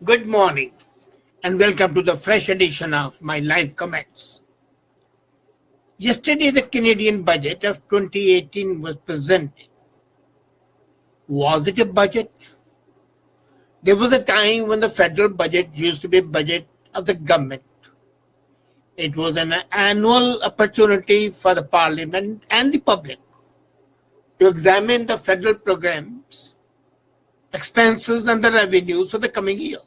Good morning and welcome to the fresh edition of my live comments. Yesterday, the Canadian budget of 2018 was presented. Was it a budget? There was a time when the federal budget used to be a budget of the government. It was an annual opportunity for the parliament and the public to examine the federal programs, expenses and the revenues for the coming year.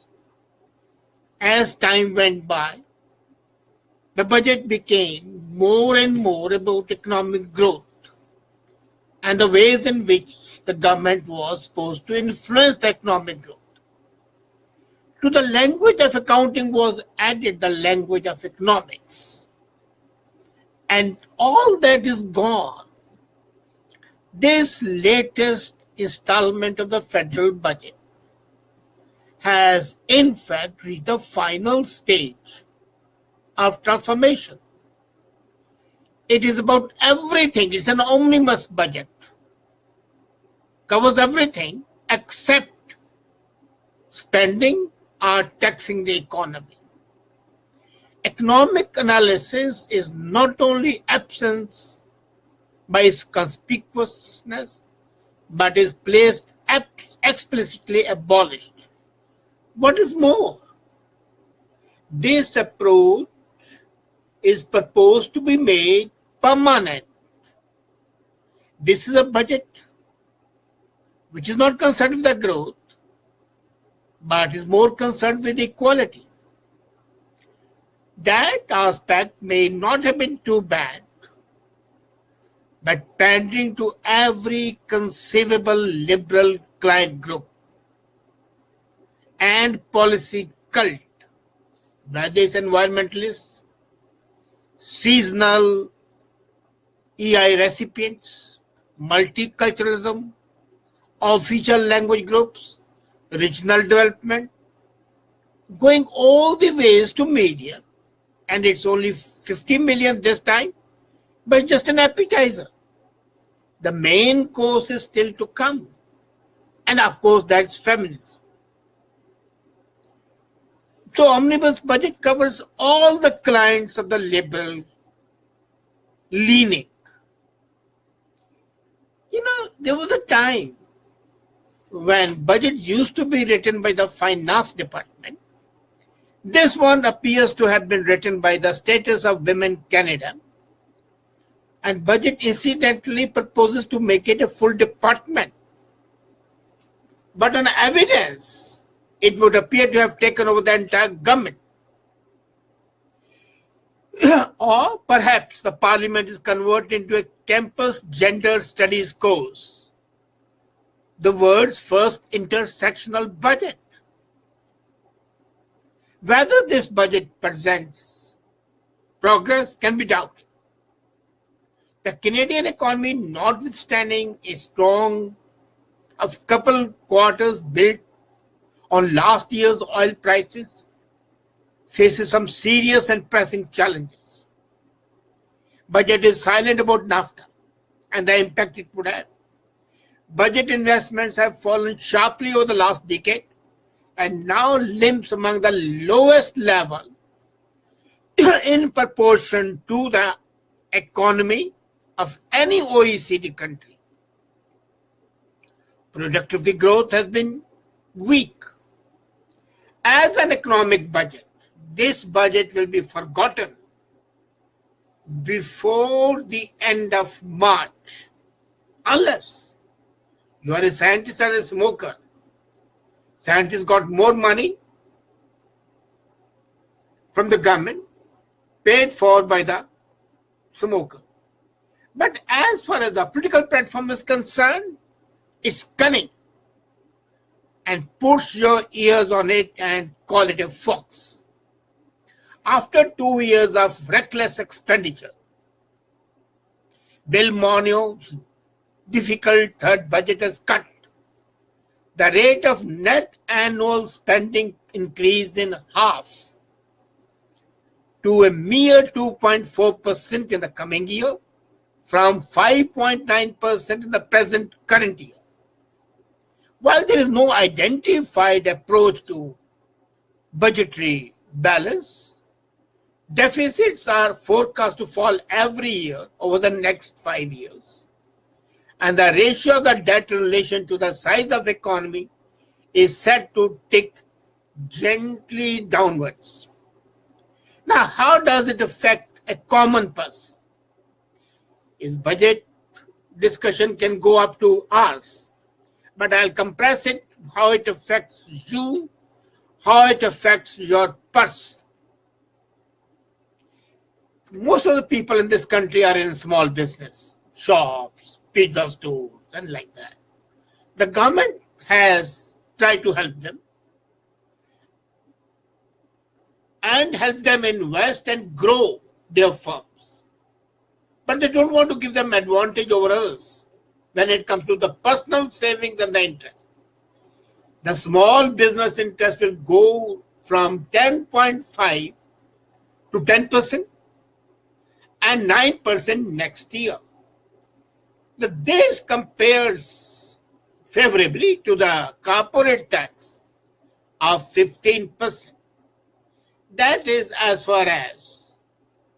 As time went by, the budget became more and more about economic growth and the ways in which the government was supposed to influence the economic growth. To the language of accounting was added the language of economics. And all that is gone. This latest installment of the federal budget has in fact reached the final stage of transformation. It is about everything. It's an omnibus budget. Covers everything except spending or taxing the economy. Economic analysis is not only absence by its conspicuousness, but is placed explicitly abolished. What is more, this approach is proposed to be made permanent. This is a budget which is not concerned with the growth, but is more concerned with equality. That aspect may not have been too bad, but pandering to every conceivable liberal client group and policy cult, whether it's environmentalists, seasonal EI recipients, multiculturalism, official language groups, regional development, going all the ways to media, and it's only 50 million this time, but just an appetizer. The main course is still to come, and of course that's feminism. So omnibus budget covers all the clients of the liberal leaning. There was a time when budget used to be written by the finance department. This one appears to have been written by the Status of Women Canada. And budget incidentally proposes to make it a full department. But on evidence, it would appear to have taken over the entire government. Or perhaps the parliament is converted into a campus gender studies course. The world's first intersectional budget. Whether this budget presents progress can be doubted. The Canadian economy, notwithstanding a strong of couple quarters built on last year's oil prices, faces some serious and pressing challenges. Budget is silent about NAFTA and the impact it would have. Budget investments have fallen sharply over the last decade and now limps among the lowest level in proportion to the economy of any OECD country. Productivity growth has been weak. As an economic budget, this budget will be forgotten before the end of March, unless you are a scientist or a smoker. Scientists got more money from the government, paid for by the smoker. But as far as the political platform is concerned, it's cunning and puts your ears on it and call it a fox. After 2 years of reckless expenditure, Bill Monio's difficult third budget has cut the rate of net annual spending increase in half to a mere 2.4% in the coming year from 5.9% in the present current year. While there is no identified approach to budgetary balance. Deficits are forecast to fall every year over the next 5 years. And the ratio of the debt in relation to the size of the economy is set to tick gently downwards. Now, how does it affect a common person? In budget discussion can go up to hours, but I'll compress it, how it affects you, how it affects your purse. Most of the people in this country are in small business, shops, pizza stores, and like that. The government has tried to help them and help them invest and grow their firms. But they don't want to give them advantage over others when it comes to the personal savings and the interest. The small business interest will go from 10.5 to 10% and 9% next year. Now, this compares favorably to the corporate tax of 15%. That is as far as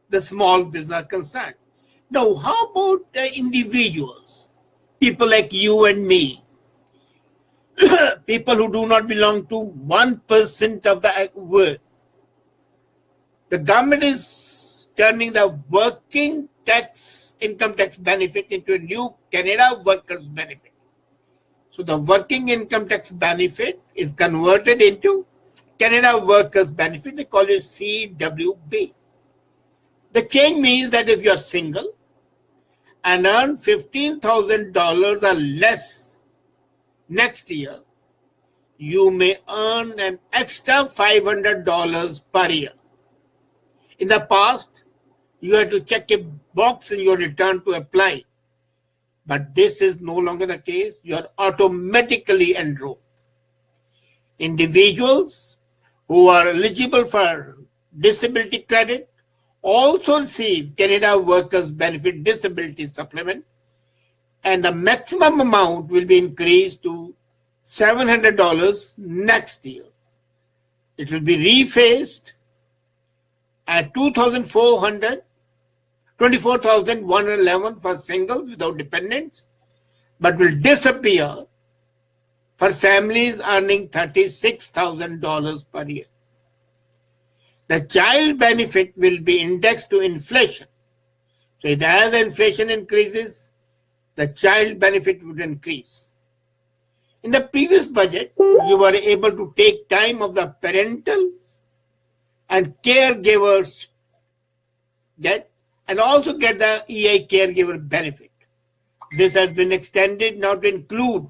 the small business are concerned. Now, how about the individuals? People like you and me, people who do not belong to 1% of the world. The government is turning the working income tax benefit into a new Canada workers benefit. So the working income tax benefit is converted into Canada workers benefit. They call it CWB. The change means that if you are single and earn $15,000 or less next year, you may earn an extra $500 per year. In the past, you had to check a box in your return to apply. But this is no longer the case. You are automatically enrolled. Individuals who are eligible for disability credit also receive Canada Workers Benefit Disability Supplement, and the maximum amount will be increased to $700 next year. It will be rephased at $24,111 for singles without dependents, but will disappear for families earning $36,000 per year. The child benefit will be indexed to inflation. So as inflation increases, the child benefit would increase. In the previous budget, you were able to take time of the parental and caregivers get, and also get the EI caregiver benefit. This has been extended now to include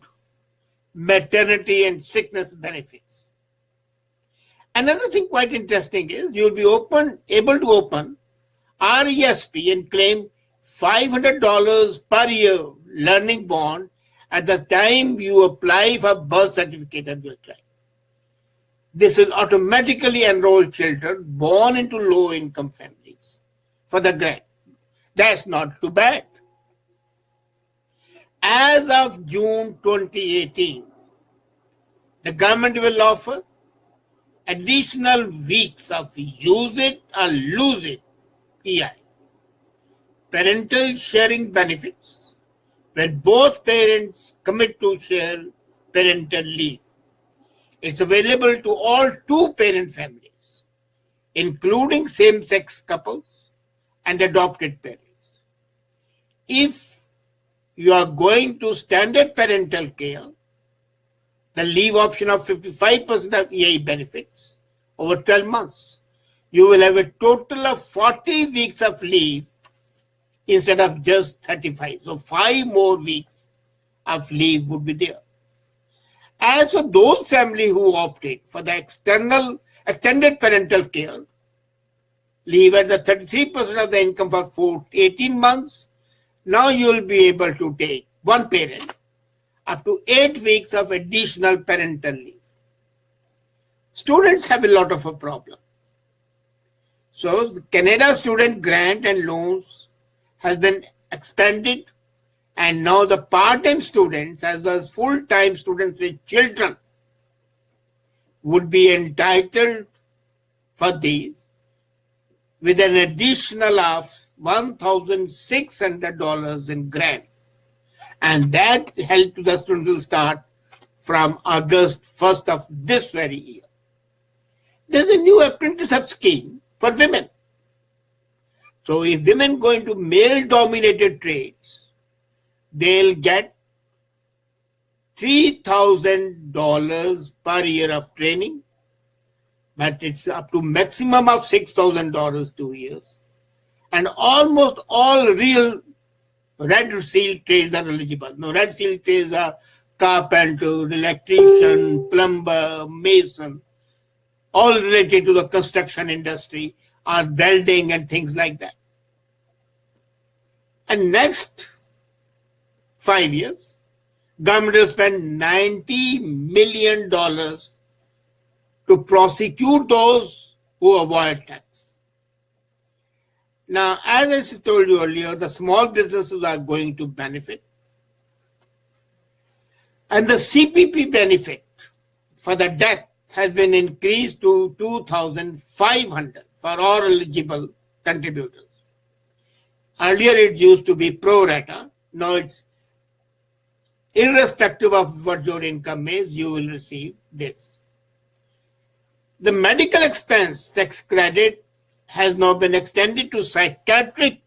maternity and sickness benefits. Another thing quite interesting is you'll be able to open RESP and claim $500 per year learning bond at the time you apply for birth certificate of your child. This will automatically enroll children born into low-income families for the grant. That's not too bad. As of June 2018, the government will offer additional weeks of use it or lose it EI. Parental sharing benefits, when both parents commit to share parental leave. It's available to all two-parent families, including same-sex couples and adopted parents. If you are going to standard parental care, the leave option of 55% of EI benefits over 12 months, you will have a total of 40 weeks of leave instead of just 35. So 5 more weeks of leave would be there. As for those families who opted for the extended parental care, leave at the 33% of the income for 18 months, now you will be able to take one parent up to 8 weeks of additional parental leave. Students have a lot of a problem. So the Canada Student Grant and Loans has been expanded, and now the part-time students as well as full-time students with children would be entitled for these with an additional of $1,600 in grant. And that helped the students to start from August 1st of this very year. There's a new apprenticeship scheme for women. So if women go into male-dominated trades, they'll get $3,000 per year of training, but it's up to maximum of $6,000 2 years. And almost all real red seal trades are eligible. Now, red seal trades are carpenter, electrician, plumber, mason, all related to the construction industry, or welding and things like that. And next 5 years, government will spend $90 million to prosecute those who avoid tax. Now, as I told you earlier, the small businesses are going to benefit. And the CPP benefit for the debt has been increased to $2,500 for all eligible contributors. Earlier it used to be pro rata. Now it's irrespective of what your income is, you will receive this. The medical expense tax credit has now been extended to psychiatric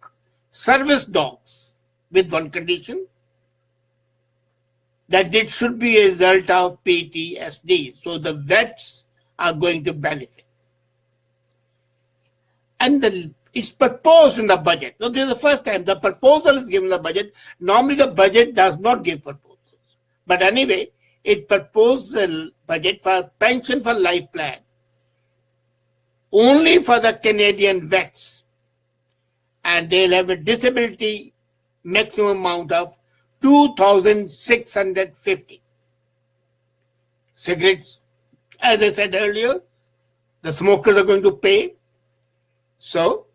service dogs with one condition, that it should be a result of PTSD. So the vets are going to benefit. And it's proposed in the budget. Now, this is the first time the proposal is given in the budget. Normally, the budget does not give proposals. But anyway, it proposes a budget for pension for life plan only for the Canadian vets. And they'll have a disability maximum amount of $2,650. Cigarettes, as I said earlier, the smokers are going to pay. So,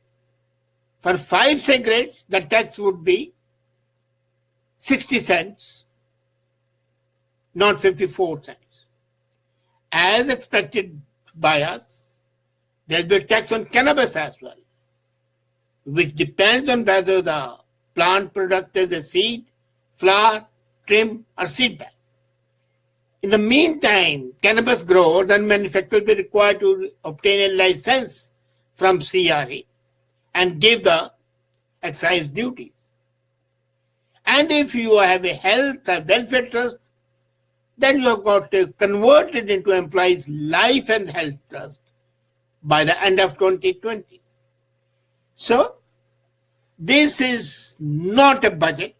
for 5 cigarettes, the tax would be 60 cents, not 54 cents. As expected by us, there will be a tax on cannabis as well, which depends on whether the plant product is a seed, flower, trim, or seed bag. In the meantime, cannabis growers and manufacturers will be required to obtain a license from CRA and give the excise duty. And if you have a health or welfare trust, then you have got to convert it into employees' life and health trust by the end of 2020. So, this is not a budget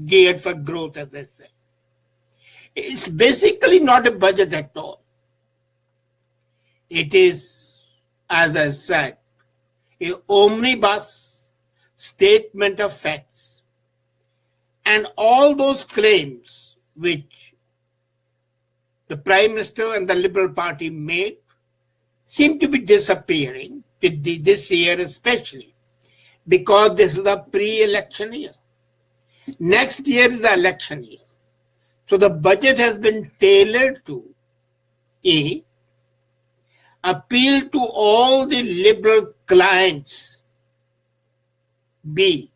geared for growth, as I said. It's basically not a budget at all. It is, as I said, an omnibus statement of facts. And all those claims which the Prime Minister and the Liberal Party made seem to be disappearing this year especially, because this is a pre-election year. Next year is the election year. So the budget has been tailored to A, appeal to all the liberal clients, B,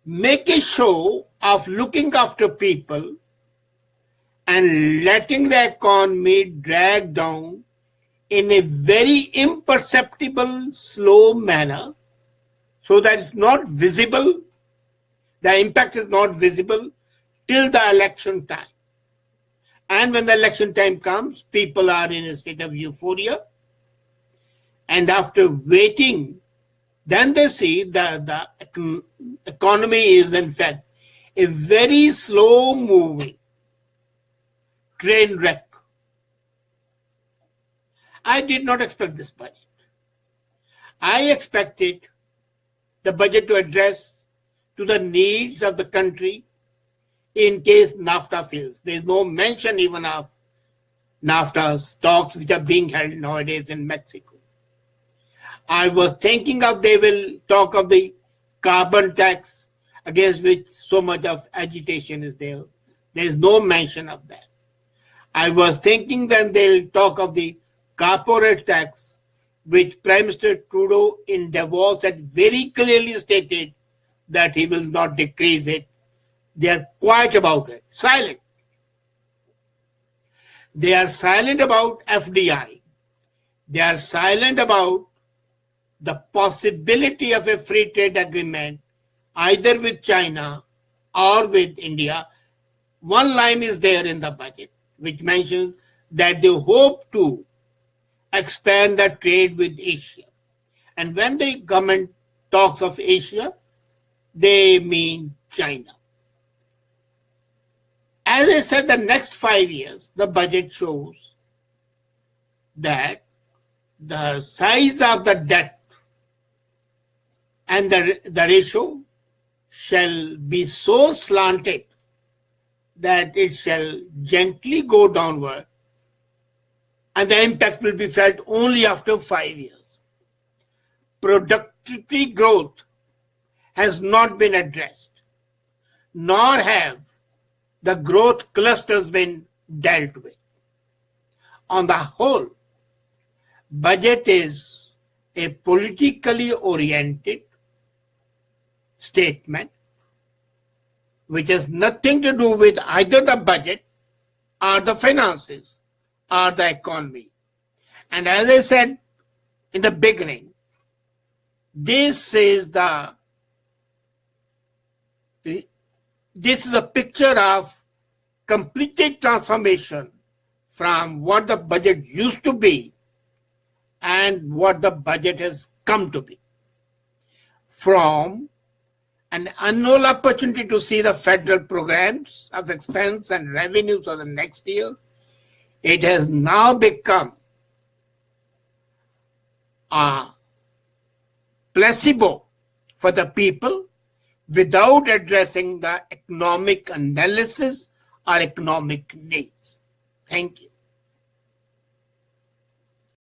make a show of looking after people and letting the economy drag down in a very imperceptible, slow manner, so that it's not visible, the impact is not visible till the election time. And when the election time comes, people are in a state of euphoria. And after waiting, then they see that the economy is in fact a very slow moving train wreck. I did not expect this budget. I expected the budget to address to the needs of the country in case NAFTA fails. There is no mention even of NAFTA talks which are being held nowadays in Mexico. I was thinking of they will talk of the carbon tax against which so much of agitation is there. There is no mention of that. I was thinking then they'll talk of the corporate tax, which Prime Minister Trudeau in Davos had very clearly stated that he will not decrease it. They are quiet about it, silent. They are silent about FDI. They are silent about the possibility of a free trade agreement either with China or with India. One line is there in the budget which mentions that they hope to expand the trade with Asia. And when the government talks of Asia, they mean China. As I said, the next 5 years, the budget shows that the size of the debt and the ratio shall be so slanted that it shall gently go downward, and the impact will be felt only after 5 years. Productivity growth has not been addressed, nor have the growth clusters been dealt with. On the whole, budget is a politically oriented statement which has nothing to do with either the budget or the finances or the economy. And as I said in the beginning, this is a picture of completed transformation from what the budget used to be and what the budget has come to be. From an annual opportunity to see the federal programs of expense and revenues for the next year, it has now become a placebo for the people without addressing the economic analysis or economic needs. Thank you.